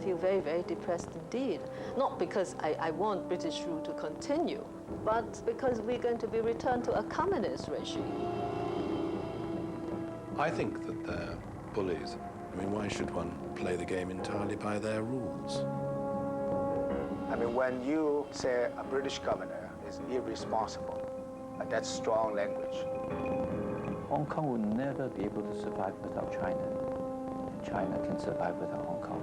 feel very, very depressed indeed. Not because I want British rule to continue, but because we're going to be returned to a communist regime. I think that they're bullies. I mean, why should one play the game entirely by their rules? I mean, when you say a British governor is irresponsible, that's strong language. Hong Kong will never be able to survive without China. China can survive without Hong Kong.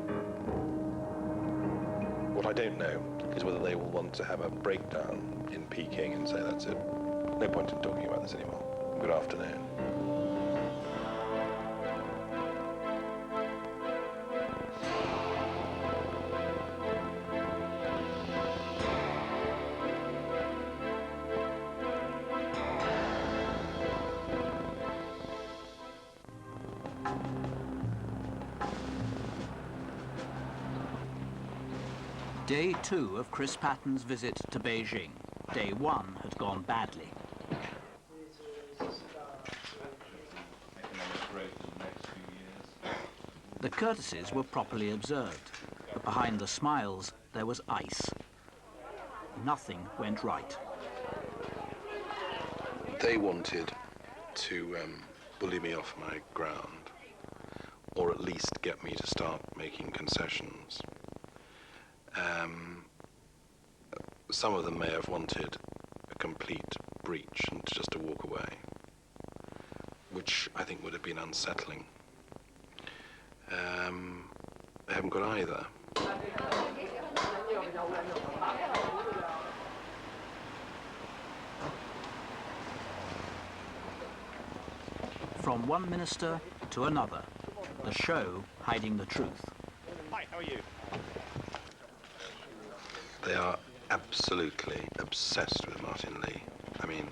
What I don't know is whether they will want to have a breakdown in Peking and say, that's it. No point in talking about this anymore. Good afternoon. Day 2 of Chris Patten's visit to Beijing. Day 1 had gone badly. The courtesies were properly observed, but behind the smiles there was ice. Nothing went right. They wanted to bully me off my ground, or at least get me to start making concessions. Some of them may have wanted a complete breach and just to walk away, which I think would have been unsettling. I haven't got either. From one minister to another, the show hiding the truth. Hi, how are you? They are absolutely obsessed with Martin Lee. I mean,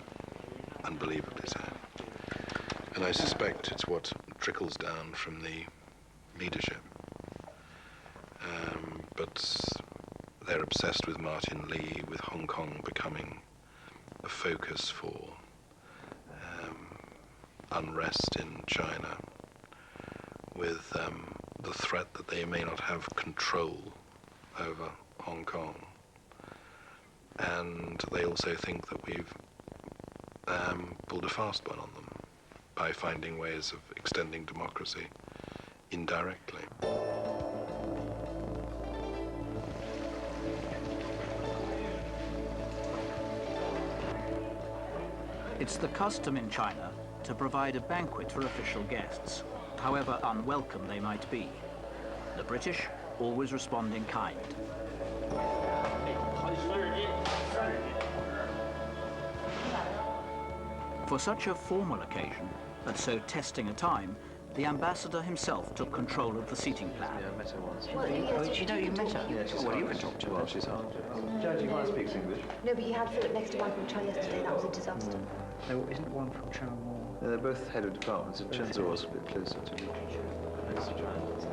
unbelievably so. And I suspect it's what trickles down from the leadership. But they're obsessed with Martin Lee, with Hong Kong becoming a focus for unrest in China, with the threat that they may not have control over Hong Kong. And they also think that we've pulled a fast one on them by finding ways of extending democracy indirectly. It's the custom in China to provide a banquet for official guests, however unwelcome they might be. The British always respond in kind. For such a formal occasion, at so testing a time, the ambassador himself took control of the seating plan. Yeah, I met her once. Well, you know you met her? Yeah, she's well, you can talk to her. Well, she's hard. Judge, you might speak English. No, but you had Philip next to Michael Chow yesterday. That was a disaster. No, isn't one from Chow more? They're both head of departments, and Chen's always a bit closer to me.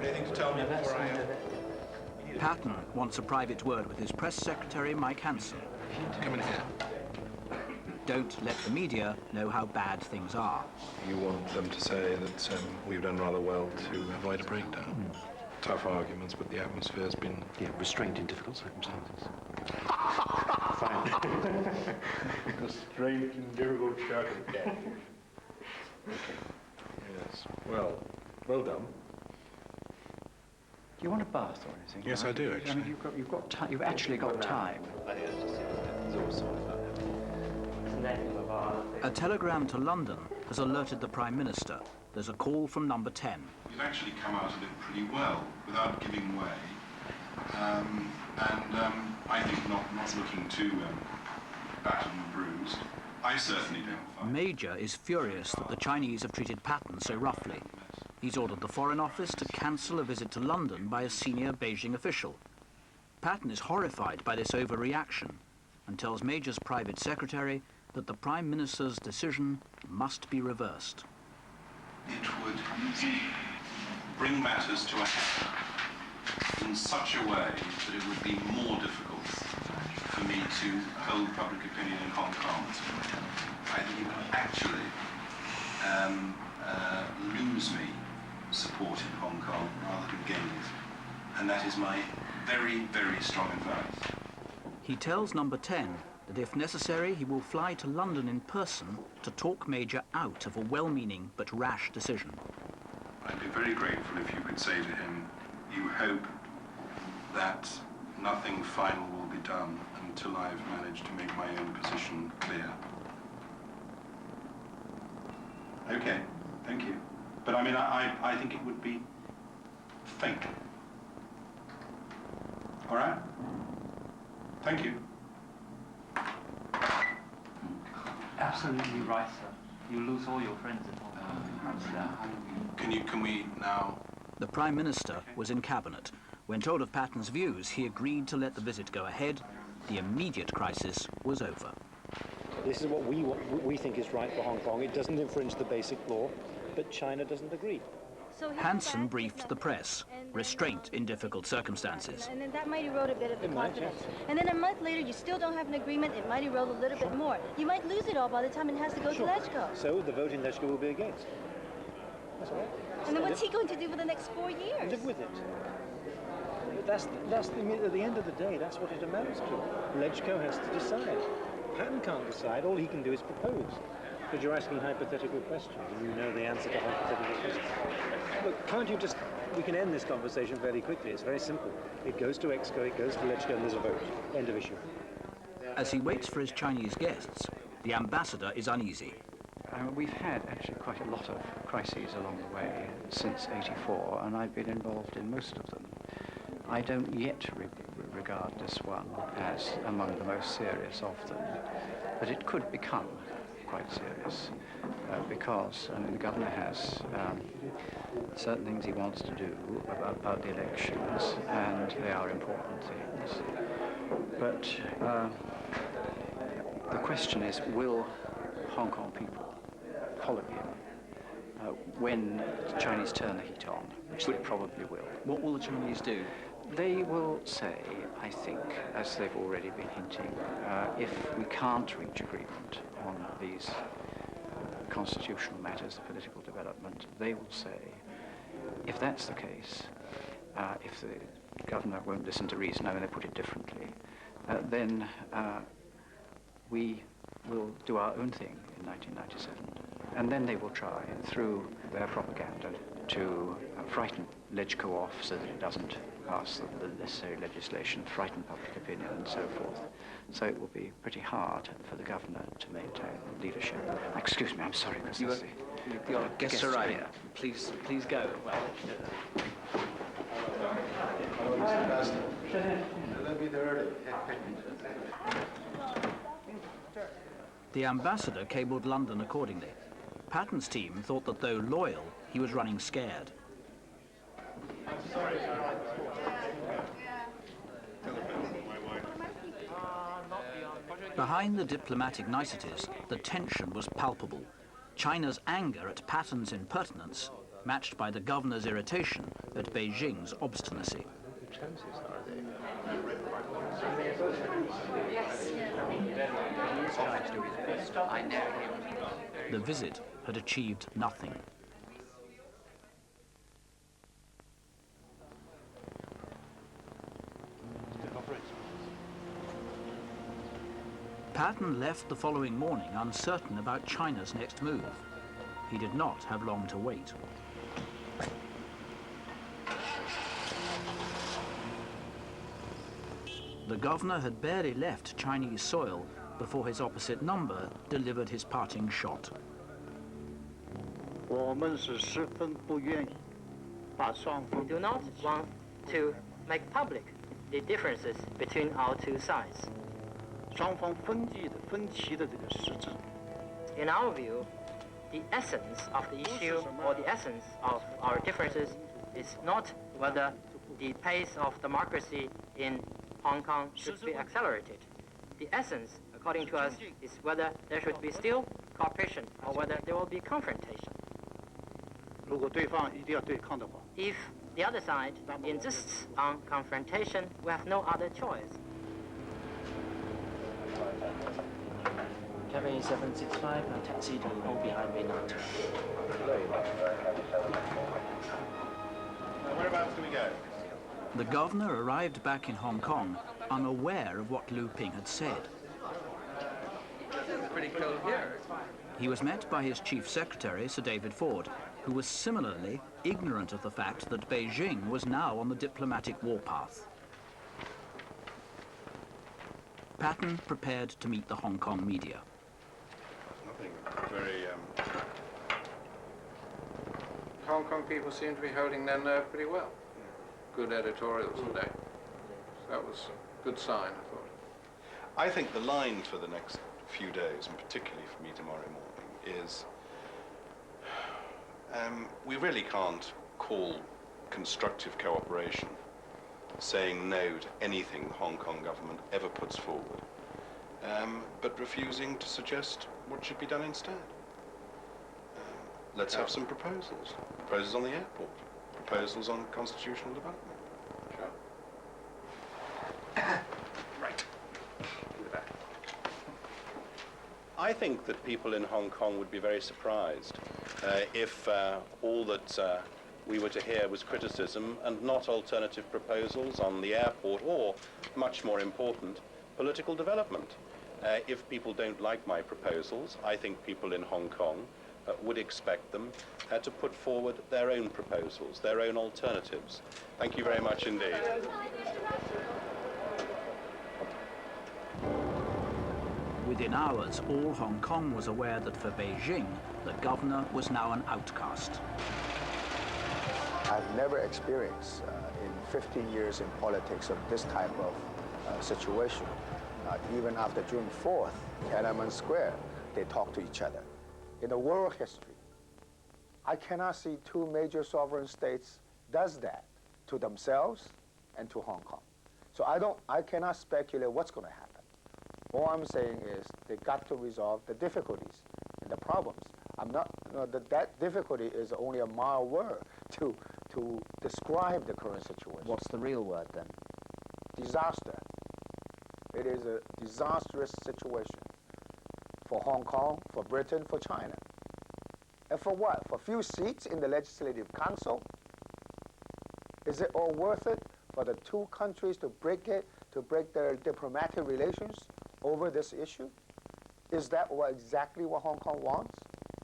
Anything to tell me before I am? Patten wants a private word with his press secretary, Mike Hansen. Come in here. Don't let the media know how bad things are. You want them to say that we've done rather well to avoid a breakdown. Tough arguments, but the atmosphere's been... Yeah, restraint in difficult circumstances. Fine. Restraint in difficult circumstances. Yes, well done. Do you want a bath or anything? Yes, I do, actually. I mean, you've got time. You've actually got time. A telegram to London has alerted the Prime Minister. There's a call from number 10. We've actually come out of it pretty well without giving way. I think not looking too battered and bruised. I certainly don't find. Major is furious that the Chinese have treated Patten so roughly. He's ordered the Foreign Office to cancel a visit to London by a senior Beijing official. Patten is horrified by this overreaction and tells Major's private secretary that the Prime Minister's decision must be reversed. It would bring matters to a head in such a way that it would be more difficult for me to hold public opinion in Hong Kong. I think it would actually lose me support in Hong Kong rather than gain it. And that is my very, very strong advice. He tells Number 10 that if necessary, he will fly to London in person to talk Major out of a well-meaning but rash decision. I'd be very grateful if you could say to him, you hope that nothing final will be done until I've managed to make my own position clear. Okay, thank you. But I mean, I think it would be fake. All right? Thank you. Absolutely right, sir. You lose all your friends in Hong Kong. Can we now? The Prime Minister was in Cabinet. When told of Patten's views, he agreed to let the visit go ahead. The immediate crisis was over. This is what we think is right for Hong Kong. It doesn't infringe the basic law, but China doesn't agree. Hansen briefed the press. Restraint in difficult circumstances. And then that might erode a bit of the confidence. And then a month later, you still don't have an agreement. It might erode a little bit more. You might lose it all by the time it has to go to LegCo. So the vote in LegCo will be against. That's all right. And then what's he going to do for the next 4 years? Live with it. At the end of the day, that's what it amounts to. LegCo has to decide. Patten can't decide. All he can do is propose. But you're asking hypothetical questions, and you know the answer to hypothetical questions. Look, can't you just... We can end this conversation fairly quickly. It's very simple. It goes to EXCO, it goes to LegCo, and there's a vote. End of issue. As he waits for his Chinese guests, the ambassador is uneasy. We've had actually quite a lot of crises along the way since '84, and I've been involved in most of them. I don't yet regard this one as among the most serious of them, but it could become quite serious because the governor has certain things he wants to do about the elections, and they are important things. But the question is, will Hong Kong people follow him when the Chinese turn the heat on, which they probably will? What will the Chinese do? They will say, I think, as they've already been hinting, if we can't reach agreement on these constitutional matters of political development, they will say, if that's the case, if the governor won't listen to reason, I mean, they put it differently, then we will do our own thing in 1997. And then they will try, through their propaganda, to frighten LegCo off so that it doesn't pass the necessary legislation, frighten public opinion and so forth. So it will be pretty hard for the governor to maintain leadership. Excuse me, I'm sorry, Mr. Your guests are here. Please go. Well, the ambassador cabled London accordingly. Patten's team thought that though loyal, he was running scared. Behind the diplomatic niceties, the tension was palpable. China's anger at Patten's impertinence, matched by the governor's irritation at Beijing's obstinacy. The visit had achieved nothing. Patten left the following morning uncertain about China's next move. He did not have long to wait. The governor had barely left Chinese soil before his opposite number delivered his parting shot. We do not want to make public the differences between our two sides. In our view, the essence of the issue or the essence of our differences is not whether the pace of democracy in Hong Kong should be accelerated. The essence, according to us, is whether there should be still cooperation or whether there will be confrontation. If the other side insists on confrontation, we have no other choice. Cabin 765 and taxi to hold behind main artery. Whereabouts do we go? The governor arrived back in Hong Kong unaware of what Lu Ping had said. It's pretty cold here. He was met by his chief secretary, Sir David Ford, who was similarly ignorant of the fact that Beijing was now on the diplomatic warpath. Patten prepared to meet the Hong Kong media. Nothing very... Hong Kong people seem to be holding their nerve pretty well. Good editorials today. That was a good sign, I thought. I think the line for the next few days, and particularly for me tomorrow morning, is we really can't call constructive cooperation saying no to anything the Hong Kong government ever puts forward, but refusing to suggest what should be done instead. Let's have some proposals. Proposals on the airport. Proposals on constitutional development. Sure. Right. I think that people in Hong Kong would be very surprised if all that we were to hear was criticism and not alternative proposals on the airport or, much more important, political development. If people don't like my proposals, I think people in Hong Kong would expect them to put forward their own proposals, their own alternatives. Thank you very much indeed. Within hours, all Hong Kong was aware that for Beijing, the governor was now an outcast. I've never experienced in 15 years in politics of this type of situation. Even after June 4th, Tiananmen Square, they talk to each other. In the world history, I cannot see two major sovereign states does that to themselves and to Hong Kong. So I cannot speculate what's going to happen. All I'm saying is they got to resolve the difficulties and the problems. That difficulty is only a mild word to describe the current situation. What's the real word then? Disaster. It is a disastrous situation for Hong Kong, for Britain, for China. And for what? For a few seats in the Legislative Council? Is it all worth it for the two countries to break their diplomatic relations over this issue? Is that exactly what Hong Kong wants?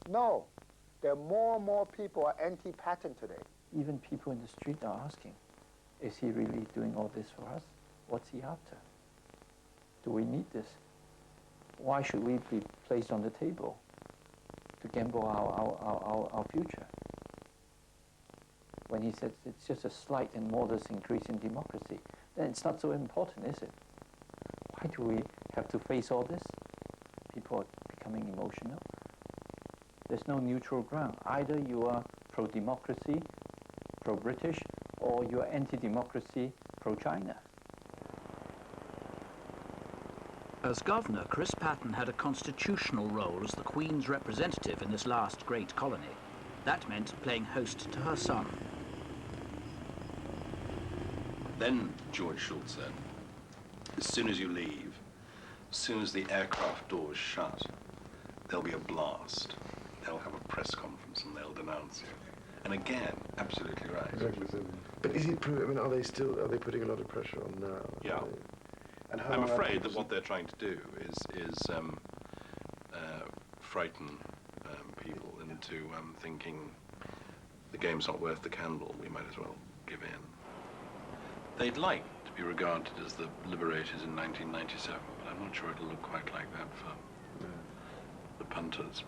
No. There are more and more people are anti-Patten today. Even people in the street are asking, is he really doing all this for us? What's he after? Do we need this? Why should we be placed on the table to gamble our future? When he says it's just a slight and modest increase in democracy, then it's not so important, is it? Why do we have to face all this? People are becoming emotional. There's no neutral ground. Either you are pro-democracy, pro-British, or you are anti-democracy, pro-China. As governor, Chris Patten had a constitutional role as the Queen's representative in this last great colony. That meant playing host to her son. Then George Shultz said, as soon as you leave, as soon as the aircraft doors shut, there'll be a blast. They'll have a press conference and they'll denounce you. And again, absolutely right. Exactly. But is it true? I mean, are they putting a lot of pressure on now? Yeah. And I'm afraid that what they're trying to do is frighten people into thinking the game's not worth the candle, we might as well give in. They'd like to be regarded as the liberators in 1997, but I'm not sure it'll look quite like that for the punters.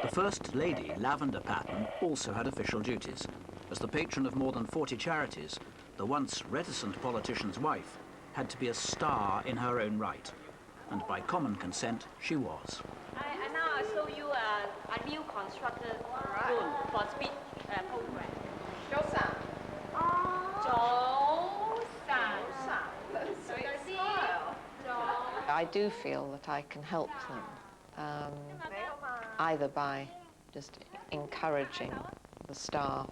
The First Lady, Lavender Patten, also had official duties. As the patron of more than 40 charities, the once reticent politician's wife had to be a star in her own right. And by common consent, she was. And now I'll show you a new constructed room for speed program. I do feel that I can help them, either by just encouraging the staff,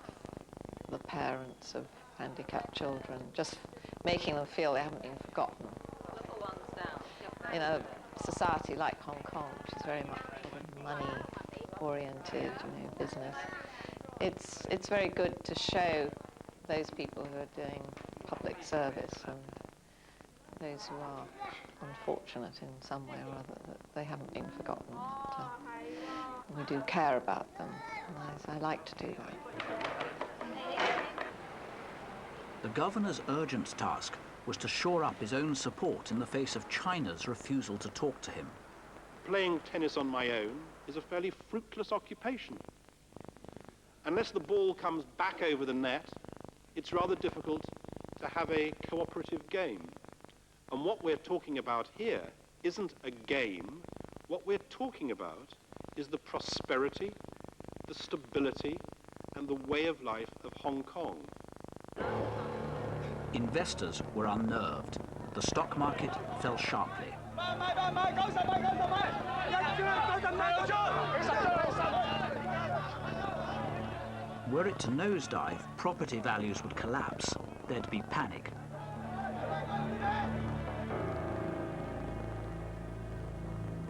the parents of handicapped children, just making them feel they haven't been forgotten. in a society like Hong Kong, which is very much sort of money-oriented, business, it's very good to show those people who are doing public service and those who are unfortunate in some way or other that they haven't been forgotten. That, we do care about them, and I like to do that. The governor's urgent task was to shore up his own support in the face of China's refusal to talk to him. Playing tennis on my own is a fairly fruitless occupation. Unless the ball comes back over the net, it's rather difficult to have a cooperative game. And what we're talking about here isn't a game. What we're talking about is the prosperity, the stability, and the way of life of Hong Kong. Investors were unnerved. The stock market fell sharply. Were it to nosedive, property values would collapse. There'd be panic.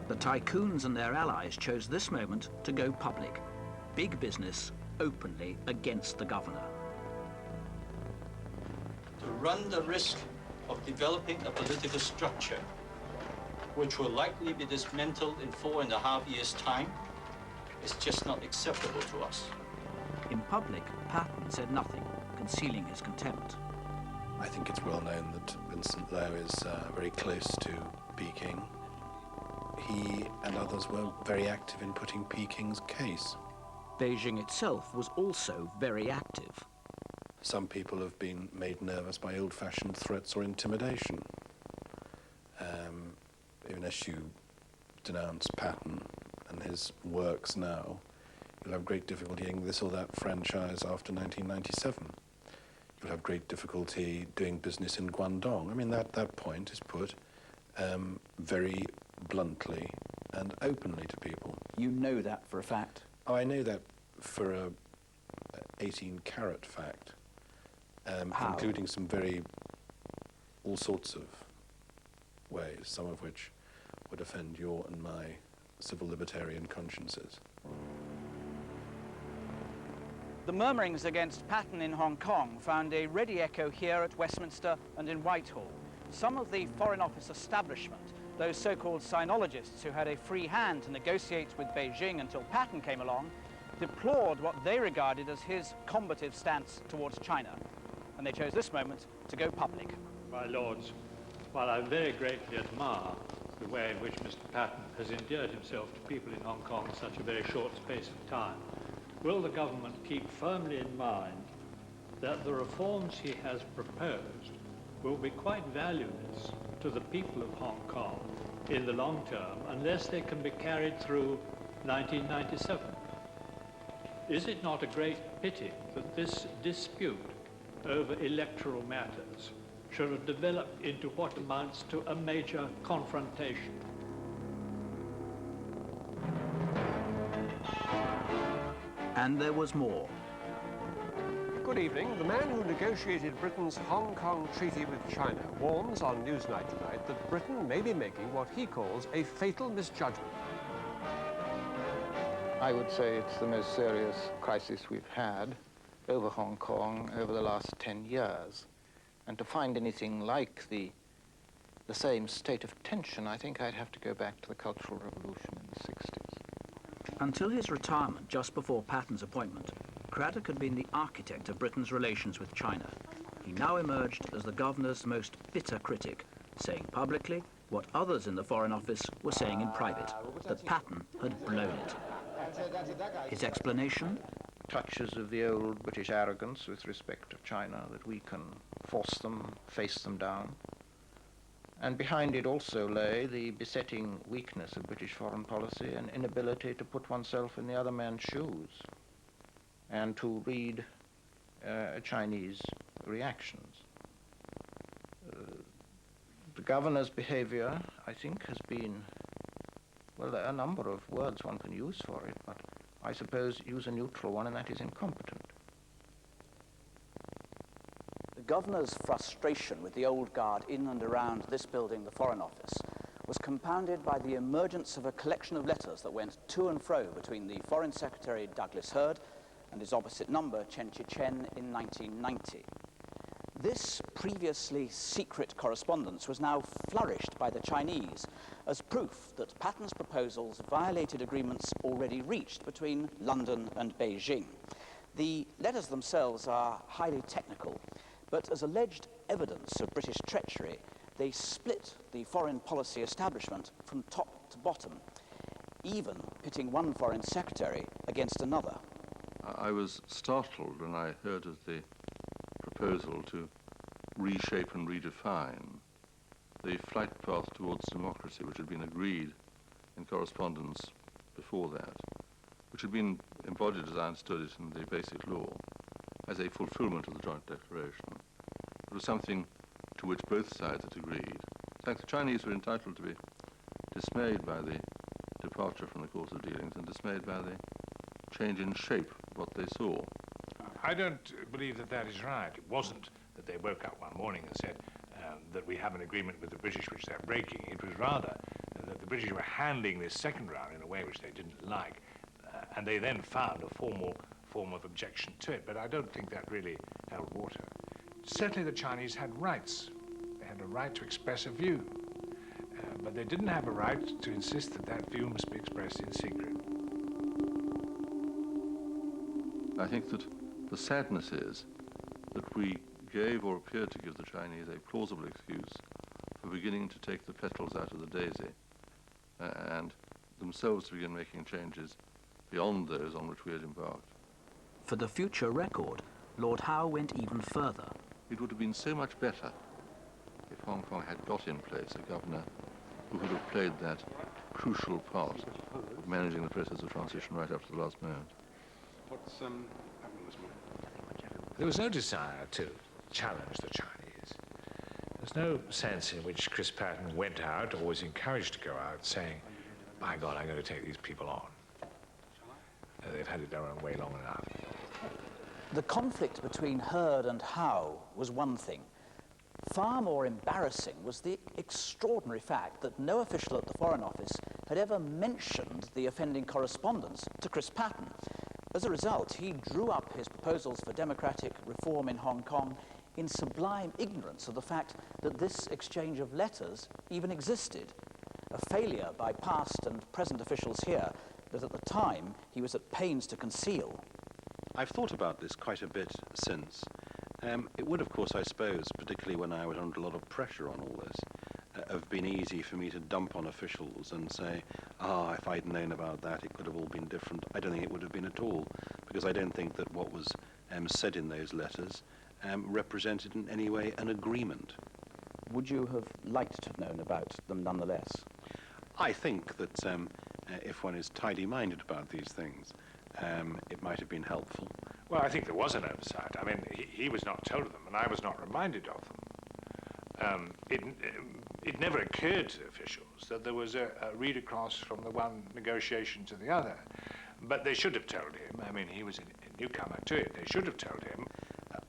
The tycoons and their allies chose this moment to go public. Big business openly against the governor. To run the risk of developing a political structure which will likely be dismantled in 4.5 years' time is just not acceptable to us. In public, Patten said nothing, concealing his contempt. I think it's well known that Vincent Low is very close to Peking. He and others were very active in putting Peking's case. Beijing itself was also very active. Some people have been made nervous by old-fashioned threats or intimidation. Unless you denounce Patten and his works now, you'll have great difficulty getting this or that franchise after 1997. You'll have great difficulty doing business in Guangdong. I mean, that point is put very bluntly and openly to people. You know that for a fact? Oh, I know that for a 18-carat fact, including some all sorts of ways, some of which would offend your and my civil libertarian consciences. The murmurings against Patten in Hong Kong found a ready echo here at Westminster and in Whitehall. Some of the Foreign Office establishment, those so-called sinologists who had a free hand to negotiate with Beijing until Patten came along, deplored what they regarded as his combative stance towards China. And they chose this moment to go public. My lords, while I very greatly admire the way in which Mr. Patten has endeared himself to people in Hong Kong in such a very short space of time, will the government keep firmly in mind that the reforms he has proposed will be quite valueless to the people of Hong Kong in the long term unless they can be carried through 1997? Is it not a great pity that this dispute over electoral matters should have developed into what amounts to a major confrontation? And there was more. Good evening. The man who negotiated Britain's Hong Kong treaty with China warns on Newsnight tonight that Britain may be making what he calls a fatal misjudgment. I would say it's the most serious crisis we've had over Hong Kong over the last 10 years. And to find anything like the same state of tension, I think I'd have to go back to the Cultural Revolution in the 60s. Until his retirement just before Patten's appointment, Craddock had been the architect of Britain's relations with China. He now emerged as the governor's most bitter critic, saying publicly what others in the Foreign Office were saying in private, that Patten had blown it. His explanation? Touches of the old British arrogance with respect to China, that we can force them, face them down. And behind it also lay the besetting weakness of British foreign policy, an inability to put oneself in the other man's shoes and to read Chinese reactions. The governor's behavior, I think, has been, well, there are a number of words one can use for it, but I suppose use a neutral one, and that is incompetent. The governor's frustration with the old guard in and around this building, the Foreign Office, was compounded by the emergence of a collection of letters that went to and fro between the Foreign Secretary Douglas Hurd and his opposite number, Chen Chichen, in 1990. This previously secret correspondence was now flourished by the Chinese as proof that Patten's proposals violated agreements already reached between London and Beijing. The letters themselves are highly technical, but as alleged evidence of British treachery, they split the foreign policy establishment from top to bottom, even pitting one foreign secretary against another. I was startled when I heard of the proposal to reshape and redefine the flight path towards democracy, which had been agreed in correspondence before that, which had been embodied, as I understood it, in the basic law as a fulfillment of the joint declaration. It was something to which both sides had agreed. In fact, the Chinese were entitled to be dismayed by the departure from the course of dealings and dismayed by the change in shape of what they saw. I don't believe that that is right. It wasn't that they woke up one morning and said that we have an agreement with the British which they're breaking. It was rather that the British were handling this second round in a way which they didn't like, and they then found a formal form of objection to it. But I don't think that really held water. Certainly the Chinese had rights. They had a right to express a view, but they didn't have a right to insist that that view must be expressed in secret. I think that the sadness is that we gave or appeared to give the Chinese a plausible excuse for beginning to take the petals out of the daisy and themselves to begin making changes beyond those on which we had embarked. For the future record, Lord Howe went even further. It would have been so much better if Hong Kong had got in place a governor who could have played that crucial part of managing the process of transition right up to the last moment. What's happening this morning? There was no desire to challenge the Chinese. There's no sense in which Chris Patten went out or was encouraged to go out saying, by God, I'm going to take these people on. They've had it their own way long enough. The conflict between Hurd and Howe was one thing. Far more embarrassing was the extraordinary fact that no official at the Foreign Office had ever mentioned the offending correspondence to Chris Patten. As a result, he drew up his proposals for democratic reform in Hong Kong in sublime ignorance of the fact that this exchange of letters even existed, a failure by past and present officials here that at the time he was at pains to conceal. I've thought about this quite a bit since. It would, of course, I suppose, particularly when I was under a lot of pressure on all this, have been easy for me to dump on officials and say, if I'd known about that, it could have all been different. I don't think it would have been at all, because I don't think that what was said in those letters represented in any way an agreement. Would you have liked to have known about them nonetheless? I think that if one is tidy-minded about these things, it might have been helpful. Well, I think there was an oversight. I mean, he was not told of them, and I was not reminded of them. It never occurred to officials that there was a read across from the one negotiation to the other. But they should have told him. I mean, he was a newcomer to it. They should have told him.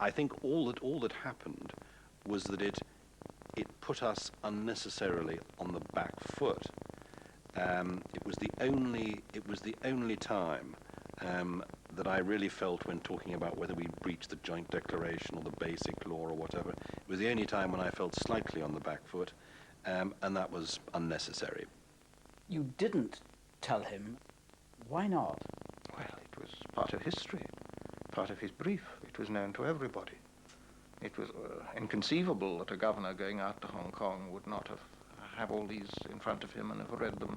I think all that happened was that it put us unnecessarily on the back foot. It was the only time that I really felt when talking about whether we breached the joint declaration or the basic law or whatever. It was the only time when I felt slightly on the back foot, and that was unnecessary. You didn't tell him. Why not? Well, it was part of history, part of his brief. It was known to everybody. It was inconceivable that a governor going out to Hong Kong would not have all these in front of him and have read them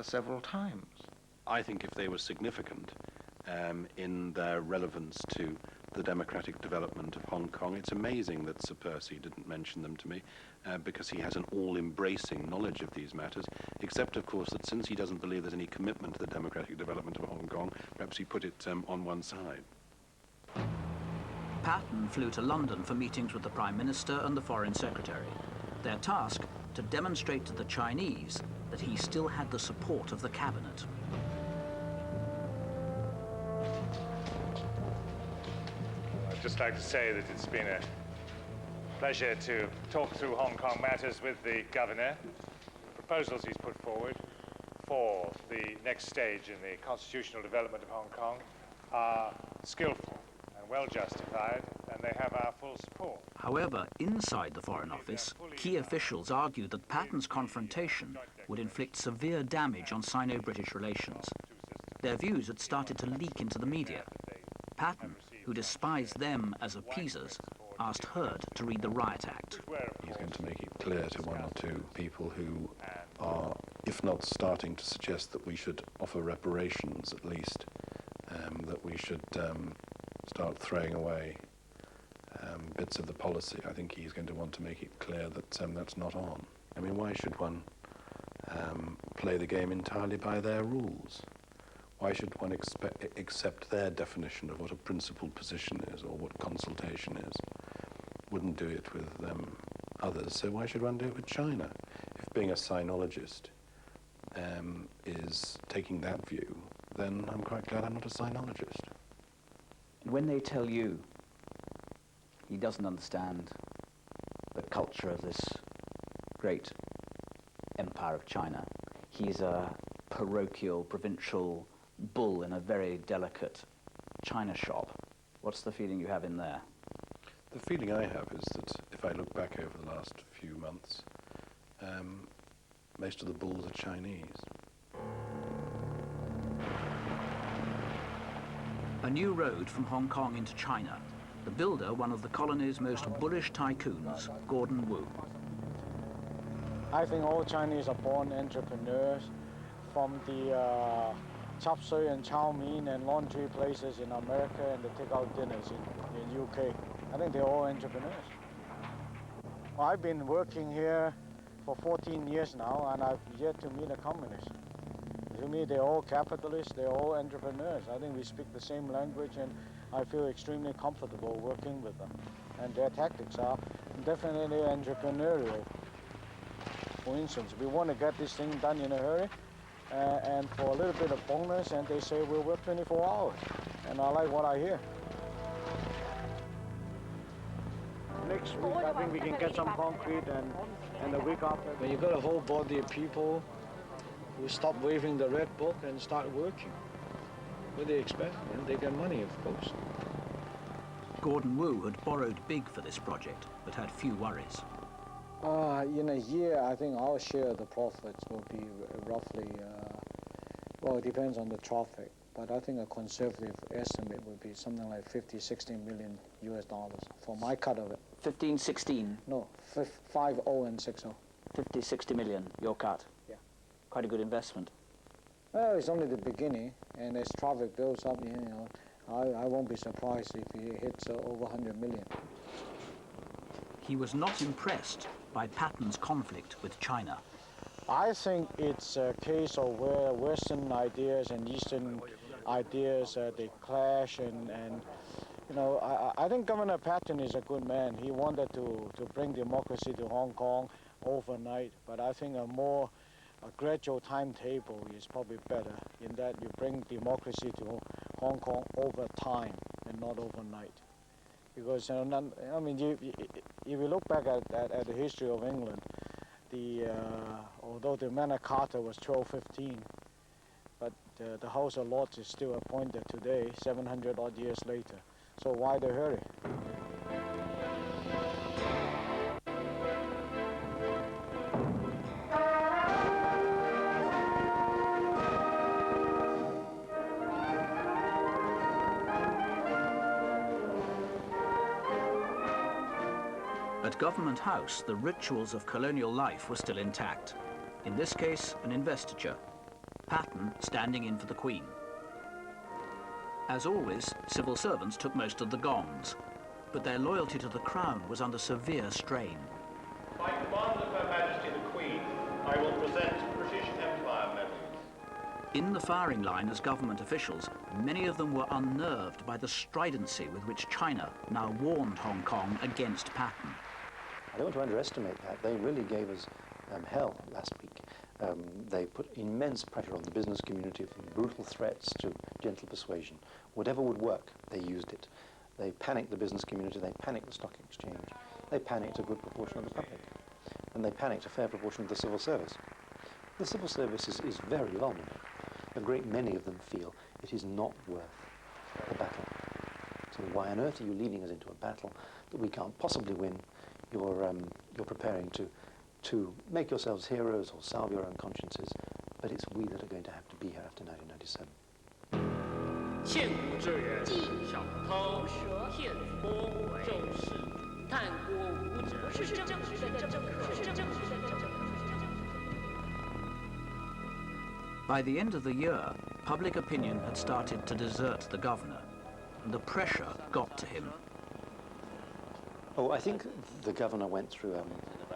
several times. I think if they were significant in their relevance to the democratic development of Hong Kong, it's amazing that Sir Percy didn't mention them to me, because he has an all-embracing knowledge of these matters, except, of course, that since he doesn't believe there's any commitment to the democratic development of Hong Kong, perhaps he put it on one side. Patten flew to London for meetings with the Prime Minister and the Foreign Secretary. Their task, to demonstrate to the Chinese that he still had the support of the cabinet. I'd just like to say that it's been a pleasure to talk through Hong Kong matters with the governor. proposals he's put forward for the next stage in the constitutional development of Hong Kong are skillful and well justified, and they have our full support. However, inside the Foreign Office, key officials argue that Patten's confrontation would inflict severe damage on Sino-British relations. Their views had started to leak into the media. Patten, who despised them as appeasers, asked Heard to read the Riot Act. He's going to make it clear to one or two people who are, if not starting to suggest that we should offer reparations at least, that we should start throwing away bits of the policy. I think he's going to want to make it clear that that's not on. I mean, why should one play the game entirely by their rules? Why should one accept their definition of what a principled position is or what consultation is? Wouldn't do it with others, so why should one do it with China? If being a sinologist is taking that view, then I'm quite glad I'm not a sinologist. When they tell you he doesn't understand the culture of this great empire of China, he's a parochial, provincial bull in a very delicate china shop, what's the feeling you have in there? The feeling I have is that if I look back over the last few months, most of the bulls are Chinese. A new road from Hong Kong into China. The builder, one of the colony's most bullish tycoons, Gordon Wu. I think all Chinese are born entrepreneurs, from the chop suey and chow mein and laundry places in America and the takeout dinners in UK. I think they're all entrepreneurs. Well, I've been working here for 14 years now, and I've yet to meet a communist. To me, they're all capitalists, they're all entrepreneurs. I think we speak the same language, and I feel extremely comfortable working with them. And their tactics are definitely entrepreneurial. For instance, we want to get this thing done in a hurry, and for a little bit of bonus, and they say we'll work 24 hours. And I like what I hear. Next week, I think we can get some concrete, and the week after. When you got a whole body of people who stop waving the red book and start working, what do they expect? And they get money, of course. Gordon Wu had borrowed big for this project, but had few worries. In a year, I think our share of the profits will be roughly, well, it depends on the traffic, but I think a conservative estimate would be something like 50, 60 million US dollars for my cut of it. 15, 16? No, 50 and 60. 50, 60 million, your cut? Yeah. Quite a good investment. Well, it's only the beginning, and as traffic builds up, you know, I won't be surprised if it hits over 100 million. He was not impressed by Patten's conflict with China. I think it's a case of where Western ideas and Eastern ideas, they clash, and you know, I think Governor Patten is a good man. He wanted to bring democracy to Hong Kong overnight, but I think a gradual timetable is probably better, in that you bring democracy to Hong Kong over time and not overnight. Because, I mean, if you look back at the history of England, although the Magna Carta was 1215, but the House of Lords is still appointed today, 700 odd years later. So why the hurry? At Government House, the rituals of colonial life were still intact. In this case, an investiture. Patten standing in for the Queen. As always, civil servants took most of the gongs, but their loyalty to the Crown was under severe strain. By command of Her Majesty the Queen, I will present British Empire medals. In the firing line as government officials, many of them were unnerved by the stridency with which China now warned Hong Kong against Patten. I don't want to underestimate that. They really gave us hell last week. They put immense pressure on the business community, from brutal threats to gentle persuasion. Whatever would work, they used it. They panicked the business community, they panicked the stock exchange, they panicked a good proportion of the public, and they panicked a fair proportion of the civil service. The civil service is very vulnerable. A great many of them feel it is not worth the battle. So why on earth are you leading us into a battle that we can't possibly win? You're preparing to make yourselves heroes or salve your own consciences, but it's we that are going to have to be here after 1997. 欠国之人，小偷、骗夫、咒士、贪国无者，是正直的政客，是正直的政客。 By the end of the year, public opinion had started to desert the governor, and the pressure got to him. Oh, I think the governor went through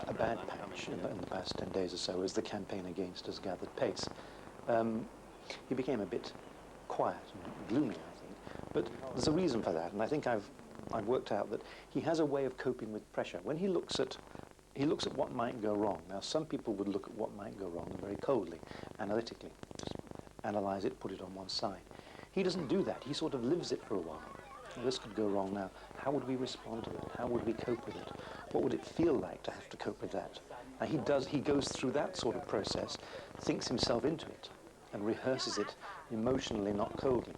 a bad patch in the past 10 days or so as the campaign against us gathered pace. He became a bit quiet and gloomy, I think, but there's a reason for that, and I think I've worked out that he has a way of coping with pressure. When he looks at what might go wrong. Now, some people would look at what might go wrong very coldly, analytically, just analyze it, put it on one side. He doesn't do that. He sort of lives it for a while. Well, this could go wrong now. How would we respond to that? How would we cope with it? What would it feel like to have to cope with that? Now, he goes through that sort of process, thinks himself into it, and rehearses it emotionally, not coldly.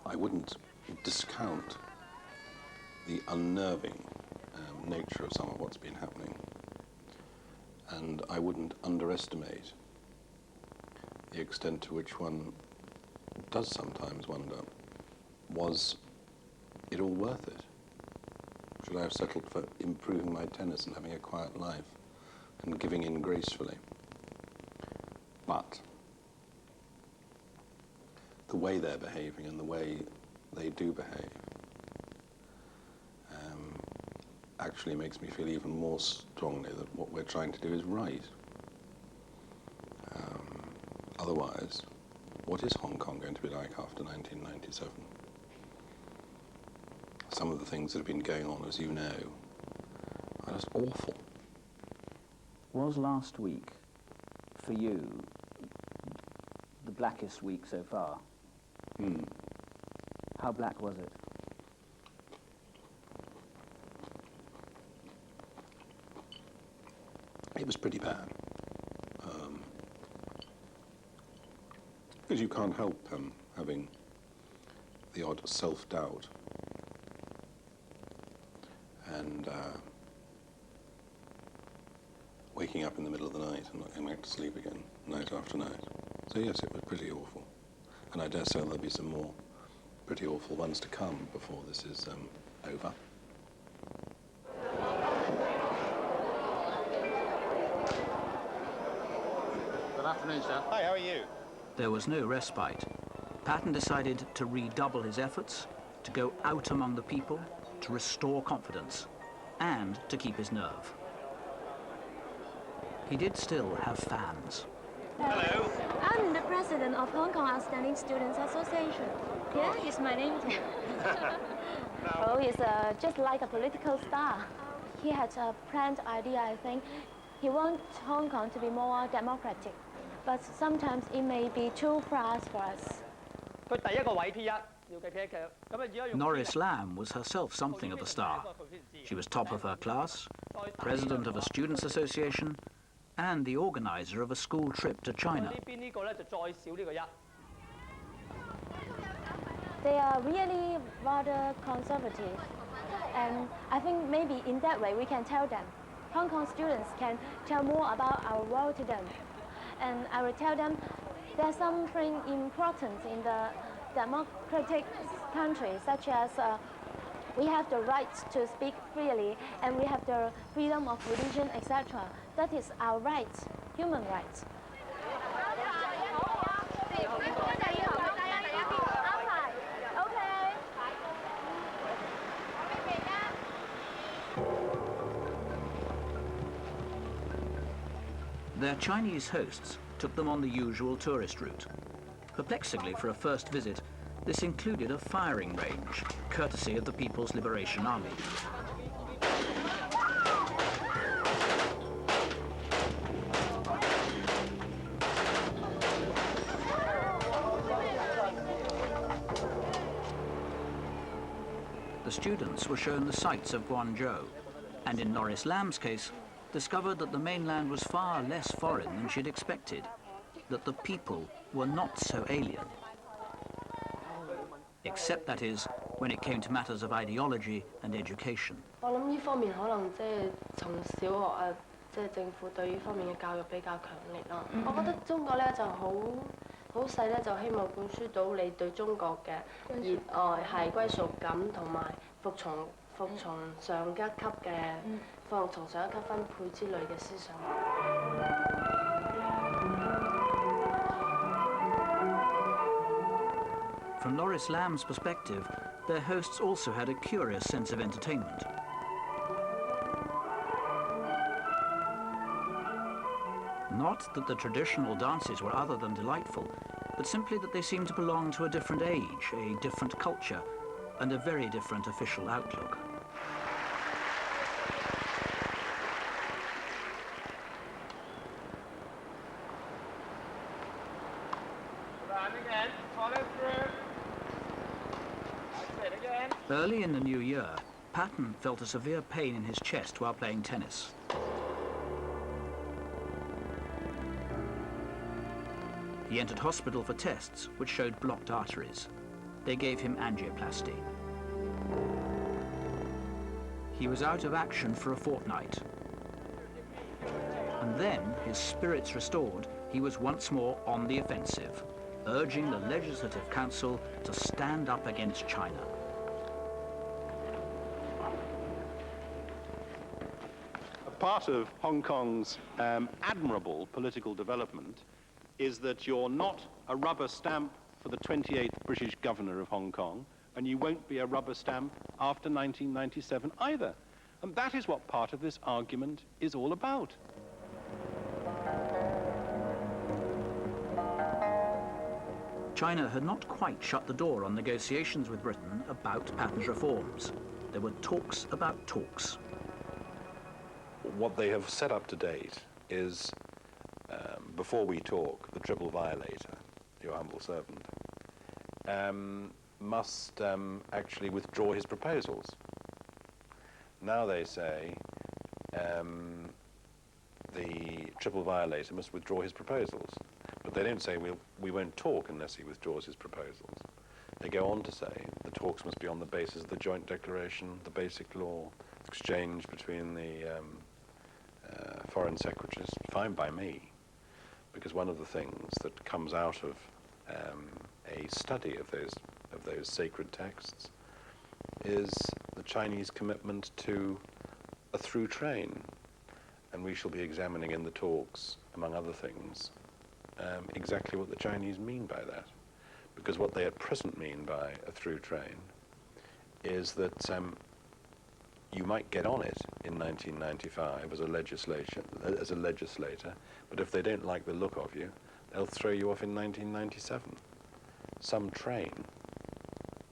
I wouldn't discount the unnerving nature of some of what's been happening. And I wouldn't underestimate the extent to which one does sometimes wonder, was it all worth it? Should I have settled for improving my tennis and having a quiet life and giving in gracefully? But the way they're behaving and the way they do behave actually makes me feel even more strongly that what we're trying to do is right. Otherwise, what is Hong Kong going to be like after 1997? Some of the things that have been going on, as you know, are just awful. Was last week, for you, the blackest week so far? How black was it? It was pretty bad. Because you can't help having the odd self-doubt and waking up in the middle of the night and not going back to sleep again, night after night. So yes, it was pretty awful. And I dare say there'll be some more pretty awful ones to come before this is over. Good afternoon, sir. Hi, how are you? There was no respite. Patten decided to redouble his efforts, to go out among the people, to restore confidence, and to keep his nerve. He did still have fans. Hello. I'm the president of Hong Kong Outstanding Students Association. Here is my name too. Oh, he's just like a political star. He had a planned idea, I think. He wants Hong Kong to be more democratic. But sometimes it may be too fast for us. Norris Lam was herself something of a star. She was top of her class, president of a students' association, and the organizer of a school trip to China. They are really rather conservative. And I think maybe in that way we can tell them. Hong Kong students can tell more about our world to them. And I will tell them there's something important in the democratic country, such as we have the right to speak freely and we have the freedom of religion, etc. That is our rights, human rights. Their Chinese hosts took them on the usual tourist route. Perplexingly, for a first visit, this included a firing range, courtesy of the People's Liberation Army. The students were shown the sights of Guangzhou, and in Norris Lam's case, discovered that the mainland was far less foreign than she'd expected, that the people were not so alien. Except, that is, when it came to matters of ideology and education. 我諗呢方面可能即係從小學啊，即係政府對呢方面嘅教育比較強烈啦。我覺得中國咧就好細咧，就希望灌輸到你對中國嘅熱愛係歸屬感同埋服從上一級嘅服從上一級分配之類嘅思想。 From Loris Lam's perspective, their hosts also had a curious sense of entertainment. Not that the traditional dances were other than delightful, but simply that they seemed to belong to a different age, a different culture, and a very different official outlook. Early in the new year, Patten felt a severe pain in his chest while playing tennis. He entered hospital for tests, which showed blocked arteries. They gave him angioplasty. He was out of action for a fortnight. And then, his spirits restored, he was once more on the offensive, urging the Legislative Council to stand up against China. Part of Hong Kong's admirable political development is that you're not a rubber stamp for the 28th British governor of Hong Kong, and you won't be a rubber stamp after 1997 either. And that is what part of this argument is all about. China had not quite shut the door on negotiations with Britain about Patten's reforms. There were talks about talks. What they have set up to date is, before we talk, the triple violator, your humble servant, must actually withdraw his proposals. Now they say the triple violator must withdraw his proposals, but they don't say we won't talk unless he withdraws his proposals. They go on to say the talks must be on the basis of the joint declaration, the basic law, exchange between the foreign secretaries. Fine by me, because one of the things that comes out of a study of those sacred texts is the Chinese commitment to a through train, and we shall be examining in the talks, among other things, exactly what the Chinese mean by that, because what they at present mean by a through train is that you might get on it in 1995 as a legislator, but if they don't like the look of you, they'll throw you off in 1997. Some train.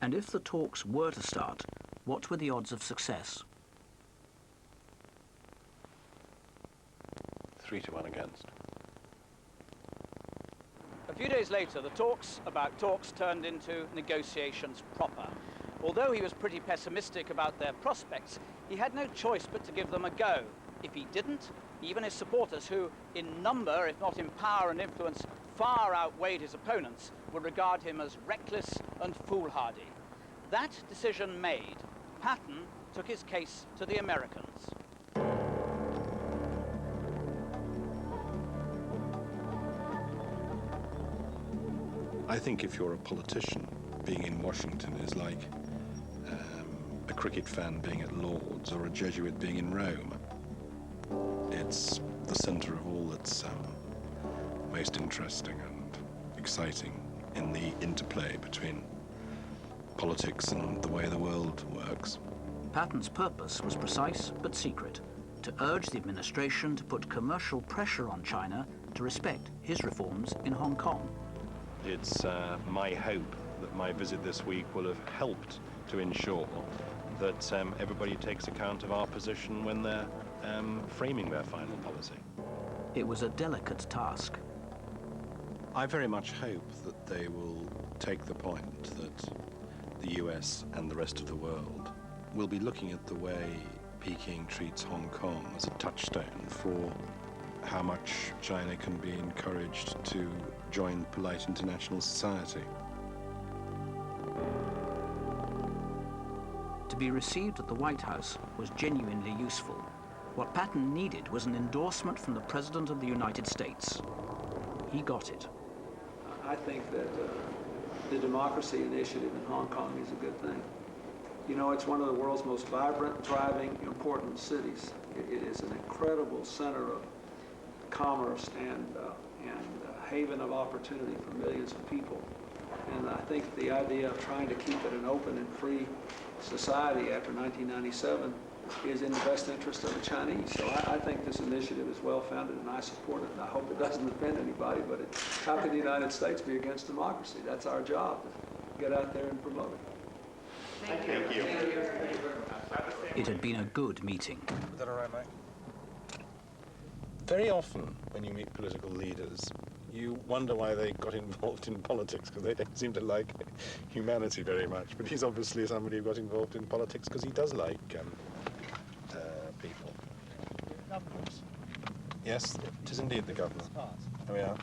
And if the talks were to start, what were the odds of success? 3-1 against. A few days later, the talks about talks turned into negotiations proper. Although he was pretty pessimistic about their prospects, he had no choice but to give them a go. If he didn't, even his supporters, who in number, if not in power and influence, far outweighed his opponents, would regard him as reckless and foolhardy. That decision made, Patten took his case to the Americans. I think if you're a politician, being in Washington is like a cricket fan being at Lord's or a Jesuit being in Rome. It's the center of all that's most interesting and exciting in the interplay between politics and the way the world works. Patten's purpose was precise but secret, to urge the administration to put commercial pressure on China to respect his reforms in Hong Kong. It's my hope that my visit this week will have helped to ensure that everybody takes account of our position when they're framing their final policy. It was a delicate task. I very much hope that they will take the point that the US and the rest of the world will be looking at the way Peking treats Hong Kong as a touchstone for how much China can be encouraged to join polite international society. To be received at the White House was genuinely useful. What Patten needed was an endorsement from the President of the United States. He got it. I think that the democracy initiative in Hong Kong is a good thing. You know, it's one of the world's most vibrant, thriving, important cities. It is an incredible center of commerce and haven of opportunity for millions of people. And I think the idea of trying to keep it an open and free society after 1997 is in the best interest of the Chinese. So I think this initiative is well-founded, and I support it, and I hope it doesn't offend anybody, but how can the United States be against democracy? That's our job, to get out there and promote it. Thank you. It had been a good meeting. Is that all right, Mike? Very often, when you meet political leaders, you wonder why they got involved in politics, because they don't seem to like humanity very much. But he's obviously somebody who got involved in politics because he does like people. Yes, it is indeed the governor. Oh, yeah.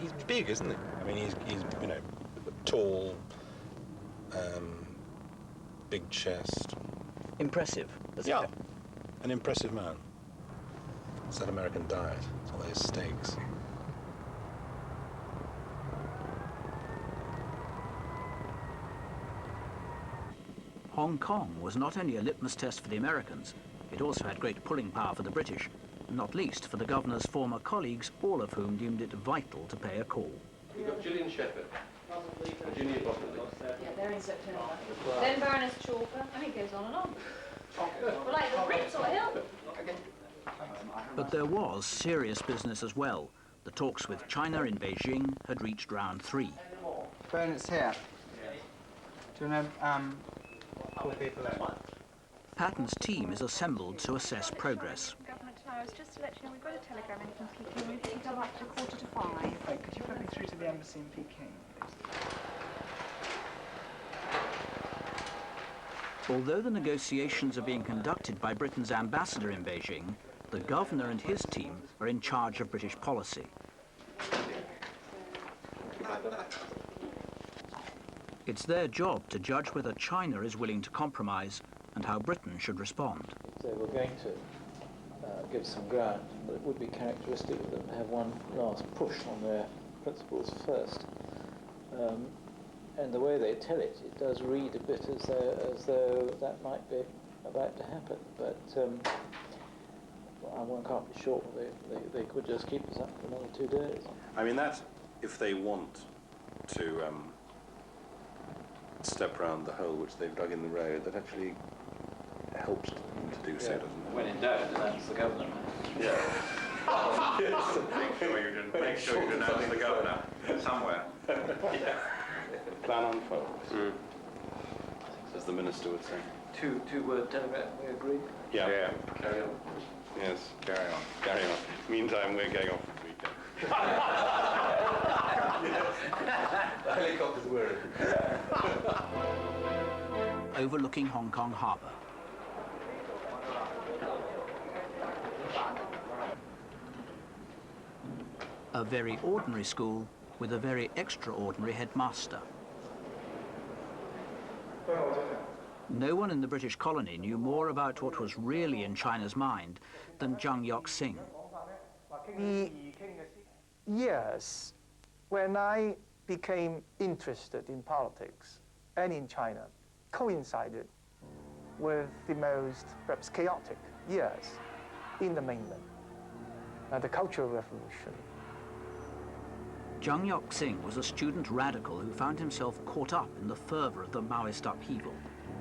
He's big, isn't he? I mean, he's you know, tall, big chest. Impressive. Yeah, an impressive man. It's that American diet, it's all those steaks. Hong Kong was not only a litmus test for the Americans, it also had great pulling power for the British, not least for the governor's former colleagues, all of whom deemed it vital to pay a call. You've got Gillian Shepherd, Virginia Bottomley. Yeah, they're in September. Then Baroness Chalker, and it goes on and on. Well, like the Brits or Hill. But there was serious business as well. The talks with China in Beijing had reached round 3. Bernard's here. Do you know, pull people in? Patten's team is assembled to assess progress. Government Towers, just to let you know, we've got a telegram in from Peking. We've picked up after 4:45. Oh, could you put me through to the embassy in Peking, please? Although the negotiations are being conducted by Britain's ambassador in Beijing, the governor and his team are in charge of British policy. It's their job to judge whether China is willing to compromise and how Britain should respond. They were going to give some ground, but it would be characteristic of them to have one last push on their principles first. And the way they tell it, it does read a bit as though that might be about to happen. But one can't be sure. They could just keep us up for another 2 days. I mean, that, if they want to step round the hole which they've dug in the road, that actually helps them to do so, doesn't it? When in doubt, denounce the governor. Yeah. Yes. Make sure you denounce the governor somewhere. Yeah. Plan unfolds, as the minister would say. Two-word telegram, we agree? Yeah. Carry on. Yes, carry on. Carry on. Meantime, we're going off this weekend. The helicopters were Overlooking Hong Kong Harbour. A very ordinary school with a very extraordinary headmaster. No one in the British colony knew more about what was really in China's mind than Zhang Yok-sing. Yes, when I became interested in politics and in China, coincided with the most perhaps chaotic years in the mainland, the Cultural Revolution. Zhang Yok-sing was a student radical who found himself caught up in the fervour of the Maoist upheaval,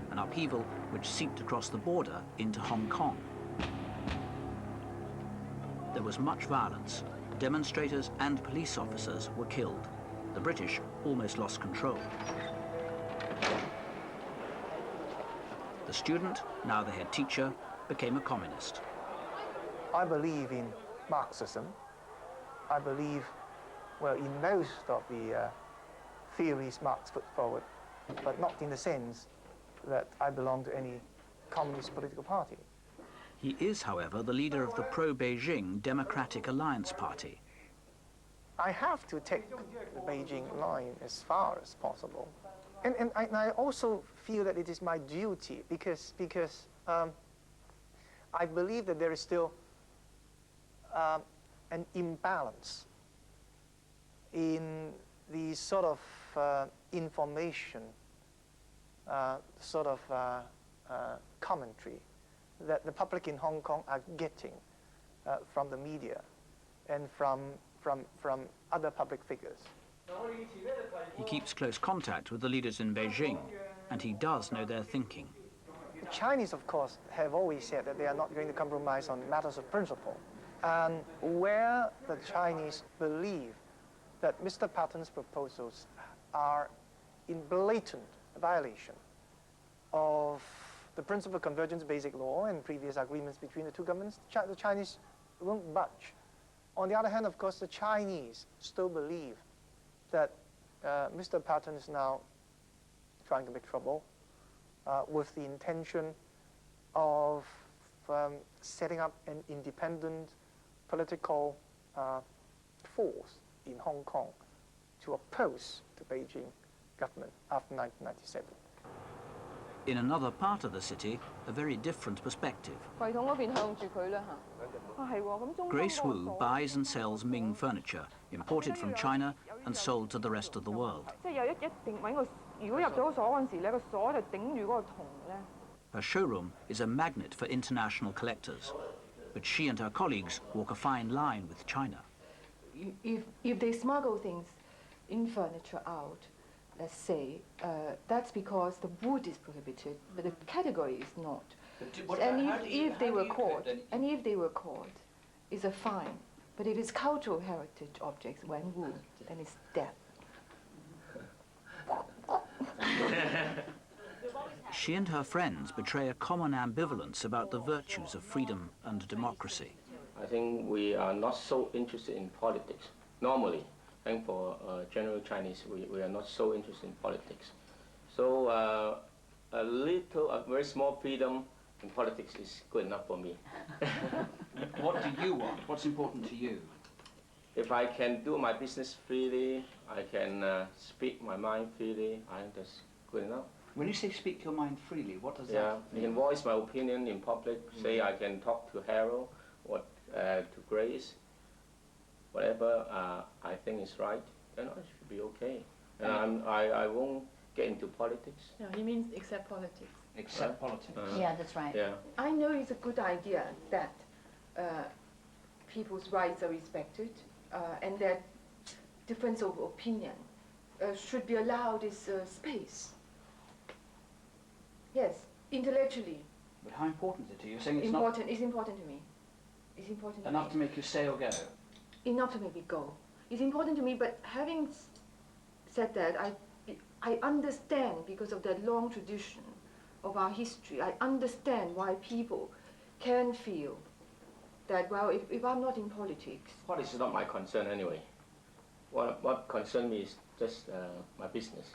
an upheaval which seeped across the border into Hong Kong. There was much violence. Demonstrators and police officers were killed. The British almost lost control. The student, now the head teacher, became a communist. I believe in Marxism. I believe, well, in most of the theories Marx put forward, but not in the sense that I belong to any communist political party. He is, however, the leader of the pro-Beijing Democratic Alliance Party. I have to take the Beijing line as far as possible. And I also feel that it is my duty because I believe that there is still an imbalance in the sort of information, commentary that the public in Hong Kong are getting from the media and from other public figures. He keeps close contact with the leaders in Beijing, and he does know their thinking. The Chinese, of course, have always said that they are not going to compromise on matters of principle. And where the Chinese believe that Mr. Patten's proposals are in blatant violation of the principle of convergence basic law and previous agreements between the two governments, the Chinese won't budge. On the other hand, of course, the Chinese still believe that Mr. Patten is now trying to make trouble with the intention of setting up an independent political force in Hong Kong to oppose the Beijing government after 1997. In another part of the city, a very different perspective. Grace Wu buys and sells Ming furniture, imported from China and sold to the rest of the world. Her showroom is a magnet for international collectors, but she and her colleagues walk a fine line with China. If they smuggle things in furniture out, let's say, that's because the wood is prohibited, but the category is not. And if they were caught, it's a fine. But if it's cultural heritage objects, when wood, then it's death. She and her friends betray a common ambivalence about the virtues of freedom and democracy. I think we are not so interested in politics. Normally, I think for general Chinese, we are not so interested in politics. So a very small freedom in politics is good enough for me. What do you want? What's important to you? If I can do my business freely, I can speak my mind freely, I think that's good enough. When you say speak your mind freely, what does that mean? I can voice my opinion in public, say I can talk to Harold or to Grace, whatever I think is right, then I should be okay. And I won't get into politics. No, he means except politics. Except politics. Yeah, that's right. Yeah. I know it's a good idea that people's rights are respected and that difference of opinion should be allowed this space. Yes, intellectually. But how important is it to you? You're saying it's important. It's important to me. It's important enough to make you say or go? Enough to make me go. It's important to me, but having said that, I understand, because of the long tradition of our history, I understand why people can feel that, well, if I'm not in politics... Politics is not my concern anyway. What concerns me is just my business,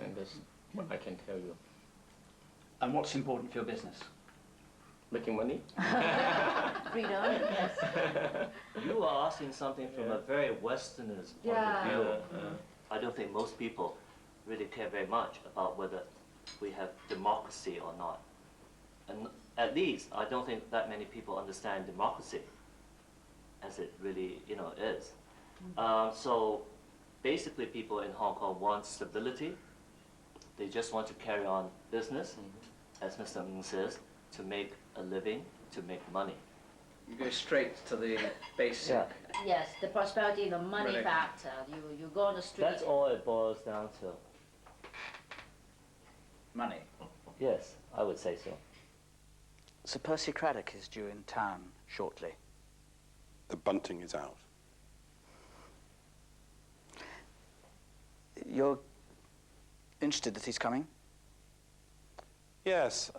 and that's what I can tell you. And what's important for your business? Making money. Freedom, yes. You are asking something from a very Westerners point of view. I don't think most people really care very much about whether we have democracy or not. And at least, I don't think that many people understand democracy as it really, is. So basically, people in Hong Kong want stability. They just want to carry on business, as Mr. Ng says, to make a living, to make money. You go straight to the basic. Yeah. Yes, the prosperity, the money factor. You go on the street. That's all it boils down to. Money? Yes, I would say so. Sir Percy Craddock is due in town shortly. The bunting is out. You're interested that he's coming? Yes,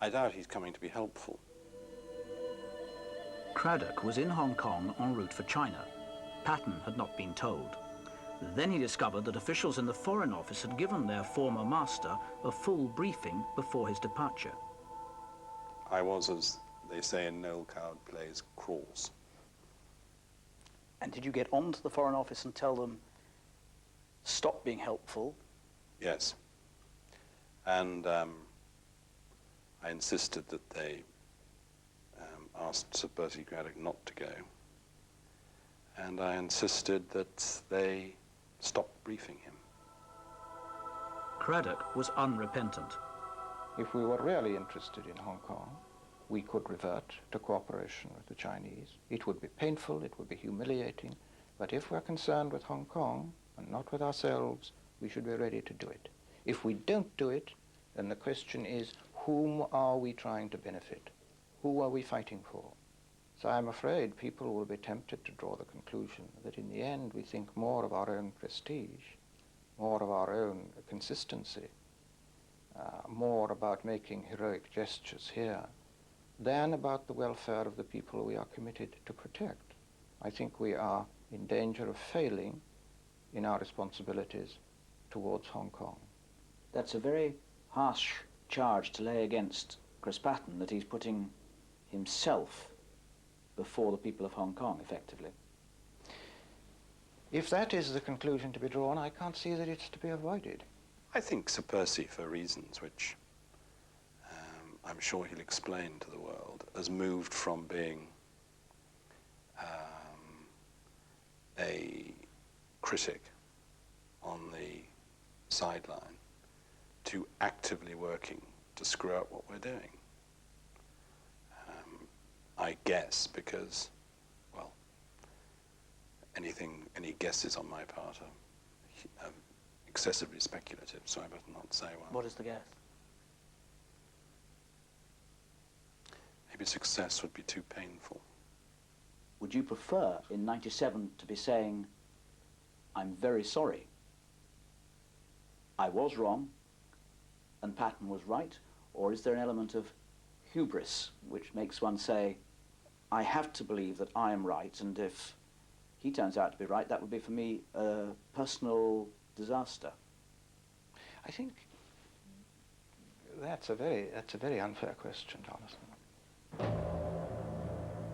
I doubt he's coming to be helpful. Craddock was in Hong Kong en route for China. Patten had not been told. Then he discovered that officials in the Foreign Office had given their former master a full briefing before his departure. I was, as they say in Noel Coward plays, crawls. And did you get on to the Foreign Office and tell them, stop being helpful? Yes. And I insisted that they asked Sir Percy Craddock not to go. And I insisted that they stop briefing him. Craddock was unrepentant. If we were really interested in Hong Kong, we could revert to cooperation with the Chinese. It would be painful, it would be humiliating, but if we're concerned with Hong Kong and not with ourselves, we should be ready to do it. If we don't do it, then the question is, whom are we trying to benefit? Who are we fighting for? So I'm afraid people will be tempted to draw the conclusion that in the end we think more of our own prestige, more of our own consistency, more about making heroic gestures here, than about the welfare of the people we are committed to protect. I think we are in danger of failing in our responsibilities towards Hong Kong. That's a very harsh charge to lay against Chris Patten, that he's putting himself before the people of Hong Kong, effectively. If that is the conclusion to be drawn, I can't see that it's to be avoided. I think Sir Percy, for reasons which I'm sure he'll explain to the world, has moved from being a critic on the sideline to actively working to screw up what we're doing. I guess because, well, any guesses on my part are excessively speculative, so I better not say one. What is the guess? Maybe success would be too painful. Would you prefer in '97 to be saying, I'm very sorry, I was wrong and Patten was right, or is there an element of hubris which makes one say, I have to believe that I am right, and if he turns out to be right, that would be for me a personal disaster? I think that's a very unfair question, Jonathan.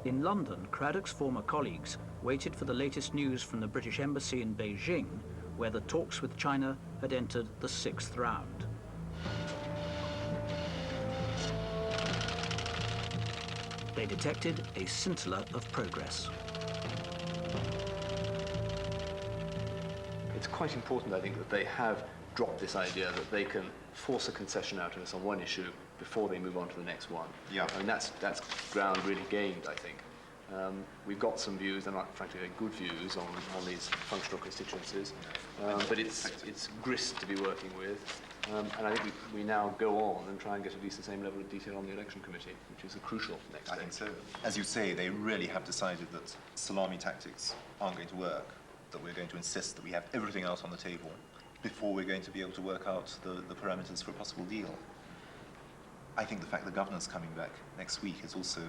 In London, Craddock's former colleagues waited for the latest news from the British Embassy in Beijing, where the talks with China had entered the 6th round. They detected a scintilla of progress. It's quite important, I think, that they have dropped this idea that they can force a concession out of us on one issue before they move on to the next one. Yeah. I mean, that's ground really gained, I think. We've got some views, they're not, frankly, very good views on these functional constituencies, but it's grist to be working with. And I think we now go on and try and get at least the same level of detail on the election committee, which is a crucial next step. I think so. As you say, they really have decided that salami tactics aren't going to work, that we're going to insist that we have everything else on the table before we're going to be able to work out the parameters for a possible deal. I think the fact the governor's coming back next week has also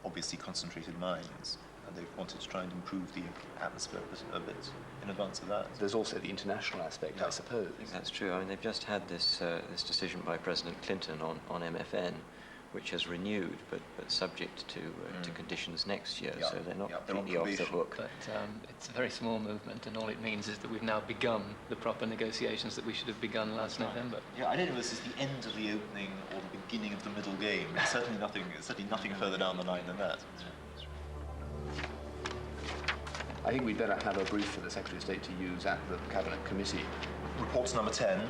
obviously concentrated minds, and they've wanted to try and improve the atmosphere a bit in advance of that. There's also the international aspect, I suppose. I think that's true. I mean, they've just had this decision by President Clinton on MFN, which has renewed, but subject to conditions next year, so they're not completely off the hook. But it's a very small movement, and all it means is that we've now begun the proper negotiations that we should have begun last November. Yeah, I don't know if this is the end of the opening or the beginning of the middle game. It's certainly nothing further down the line than that. I think we'd better have a brief for the Secretary of State to use at the Cabinet Committee. Reports number 10.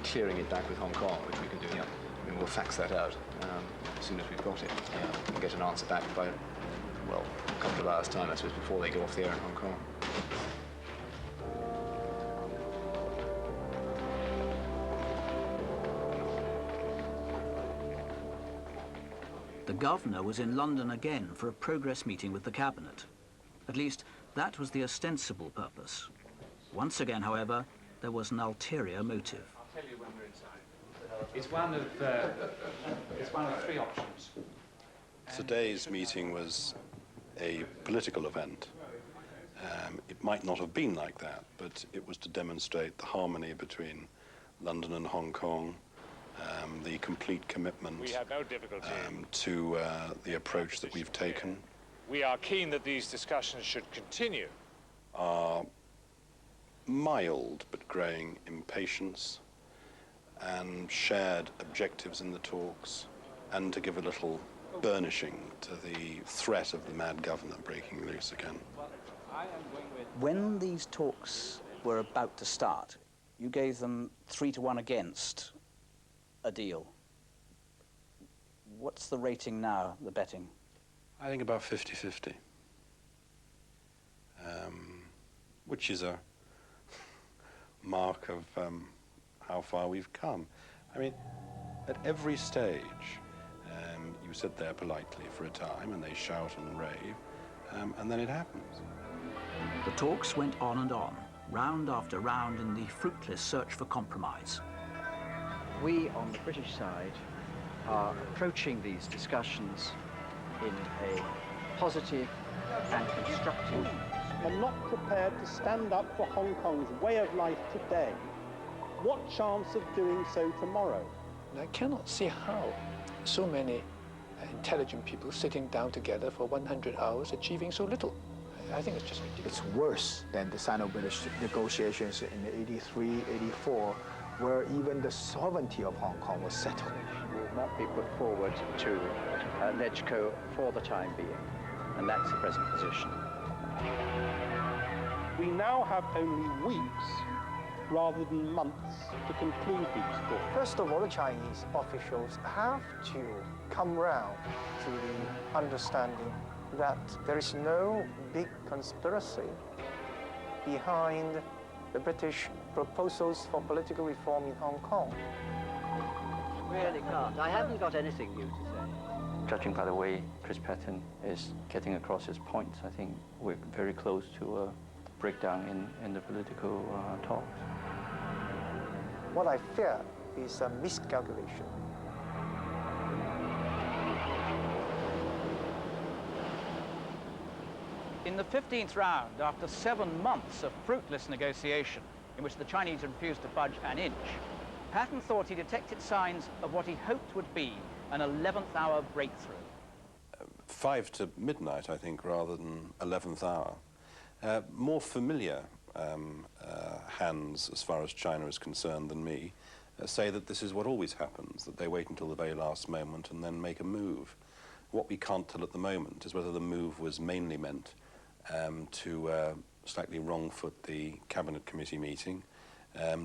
Clearing it back with Hong Kong, which we can do. Yeah. I mean, we'll fax that out as soon as we've got it. And get an answer back by, well, a couple of hours' time, I suppose, before they go off the air in Hong Kong. The governor was in London again for a progress meeting with the cabinet. At least, that was the ostensible purpose. Once again, however, there was an ulterior motive. I'll tell you when we're inside. It's one of three options. Today's meeting was a political event, It might not have been like that, but it was to demonstrate the harmony between London and Hong Kong, the complete commitment We have no difficulty to the approach that we've taken. We are keen that these discussions should continue. Our mild but growing impatience and shared objectives in the talks, and to give a little burnishing to the threat of the mad governor breaking loose again. When these talks were about to start, you gave them 3-1 against a deal. What's the rating now, the betting? I think about 50-50, which is a mark of how far we've come. I mean, at every stage, you sit there politely for a time and they shout and rave, and then it happens. The talks went on and on, round after round in the fruitless search for compromise. We, on the British side, are approaching these discussions in a positive and constructive. Are not prepared to stand up for Hong Kong's way of life today, what chance of doing so tomorrow? I cannot see how so many intelligent people sitting down together for 100 hours achieving so little. I think it's just ridiculous. It's worse than the Sino-British negotiations in 83, 84, where even the sovereignty of Hong Kong was settled. Will not be put forward to LegCo for the time being, and that's the present position. We now have only weeks rather than months to conclude these talks. First of all, the Chinese officials have to come round to the understanding that there is no big conspiracy behind the British proposals for political reform in Hong Kong. Really can't. I haven't got anything new to say. Judging by the way Chris Patten is getting across his points, I think we're very close to a breakdown in the political talks. What I fear is a miscalculation. In the 15th round, after 7 months of fruitless negotiation, in which the Chinese refused to budge an inch, Patten thought he detected signs of what he hoped would be an 11th hour breakthrough. 5 to midnight, I think, rather than 11th hour. More familiar hands, as far as China is concerned, than me, say that this is what always happens, that they wait until the very last moment and then make a move. What we can't tell at the moment is whether the move was mainly meant to slightly wrong-foot the Cabinet Committee meeting,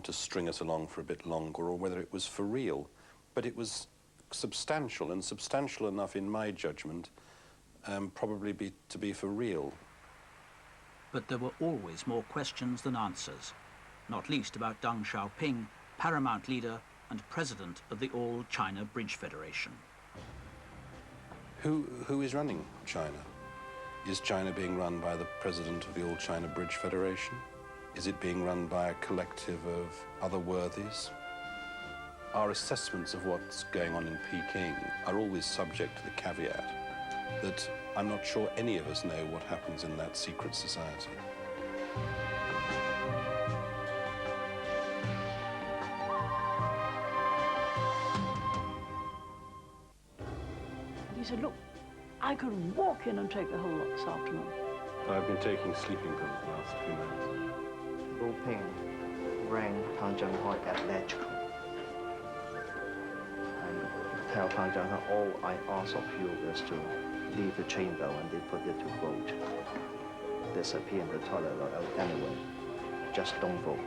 to string us along for a bit longer, or whether it was for real. But it was substantial, and substantial enough, in my judgment, probably to be for real. But there were always more questions than answers, not least about Deng Xiaoping, paramount leader and president of the All-China Bridge Federation. Who is running China? Is China being run by the president of the All-China Bridge Federation? Is it being run by a collective of other worthies? Our assessments of what's going on in Peking are always subject to the caveat that I'm not sure any of us know what happens in that secret society. He said, look, I could walk in and take the whole lot this afternoon. I've been taking sleeping pills the last few nights. Wu Ping rang Pang Zhenghai at LegCo and tell Pang Zhenghai, all I ask of you is to leave the chamber when they put it to vote. Disappear in the toilet or anyway. Just don't vote.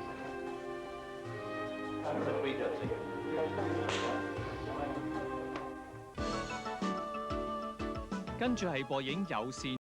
跟住係播映有線